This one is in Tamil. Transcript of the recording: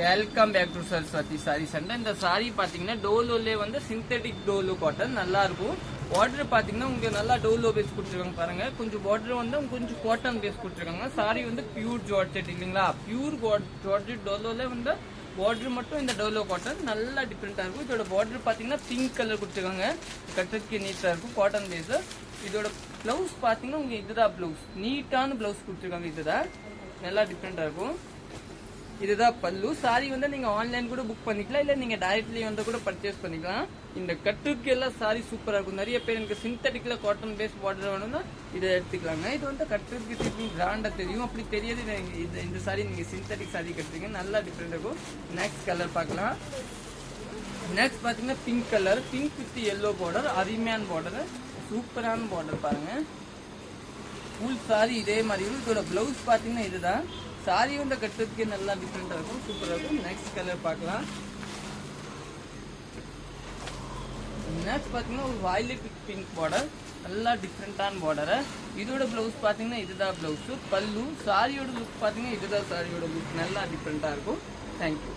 Welcome back to Saraswati sari centre. இந்த சாரி பாத்தீங்கன்னா டோலோலே வந்து சிந்தட்டிக் டோலோ காட்டன் நல்லா இருக்கும். பார்டர் பாத்தீங்கன்னா உங்களுக்கு நல்லா டோலோ பேஸ் கொடுத்துருக்காங்க பாருங்க. கொஞ்சம் பார்டர் வந்து கொஞ்சம் காட்டன் பேஸ் கொடுத்துருக்காங்க. சாரி வந்து பியூர் ஜார்ஜெட் இல்லைங்களா, பியூர் ஜார்ஜெட் டோலோல வந்து பார்டர் மட்டும் இந்த டோலோ காட்டன் நல்லா டிஃப்ரெண்டா இருக்கும். இதோட பார்டர் பாத்தீங்கன்னா பிங்க் கலர் கொடுத்துருக்காங்க, கட்டுறதுக்கு நீட்டா இருக்கும் காட்டன் பேஸ். இதோட பிளவுஸ் பாத்தீங்கன்னா உங்களுக்கு இதுதான் பிளவுஸ், நீட்டான பிளவுஸ் கொடுத்துருக்காங்க. இதுதான் நல்லா டிஃப்ரெண்டா இருக்கும். இதுதான் பல்லு. சாரி வந்து நீங்க ஆன்லைன் கூட புக் பண்ணிக்கலாம், இல்ல நீங்க டைரக்ட்லி வந்து கூட பர்ச்சேஸ் பண்ணிக்கலாம். இந்த கட்டுக்கு எல்லாம் சாரி சூப்பரா இருக்கும். நிறைய பேர் எனக்கு சிந்தட்டிக்ல காட்டன் பேஸ் பார்டர் வேணும்னா இதை எடுத்துக்கலாங்க. இது வந்து கட்டுறதுக்கு திருப்பி கிராண்டா தெரியும். அப்படி தெரியாது இந்த சாரி நீங்க சிந்தட்டிக் சாரி கட்டுறீங்க, நல்லா டிஃப்ரெண்ட் இருக்கும். நெக்ஸ்ட் கலர் பார்க்கலாம். நெக்ஸ்ட் பாத்தீங்கன்னா pink colour, pink with yellow border, அருமையான பார்டர், சூப்பரான பார்டர் பாருங்க. ஃபுல் சாரி இதே மாதிரி இருக்கும். இதோட பிளவுஸ் பாத்தீங்கன்னா இதுதான். சாரி வந்து கட்டுறதுக்கு நல்லா டிஃப்ரெண்டா இருக்கும், சூப்பரா இருக்கும். நெக்ஸ்ட் கலர் பார்க்கலாம். நெக்ஸ்ட் பாத்தீங்கன்னா ஒரு வயலட் பிங்க் பார்டர், நல்லா டிஃப்ரெண்டான பார்டர். இதோட பிளவுஸ் பாத்தீங்கன்னா இதுதான் பிளவுஸ். பல்லு சாரியோட லுக் பாத்தீங்கன்னா இதுதான் சாரியோட லுக், நல்லா டிஃப்ரெண்டா இருக்கும். தேங்க்யூ.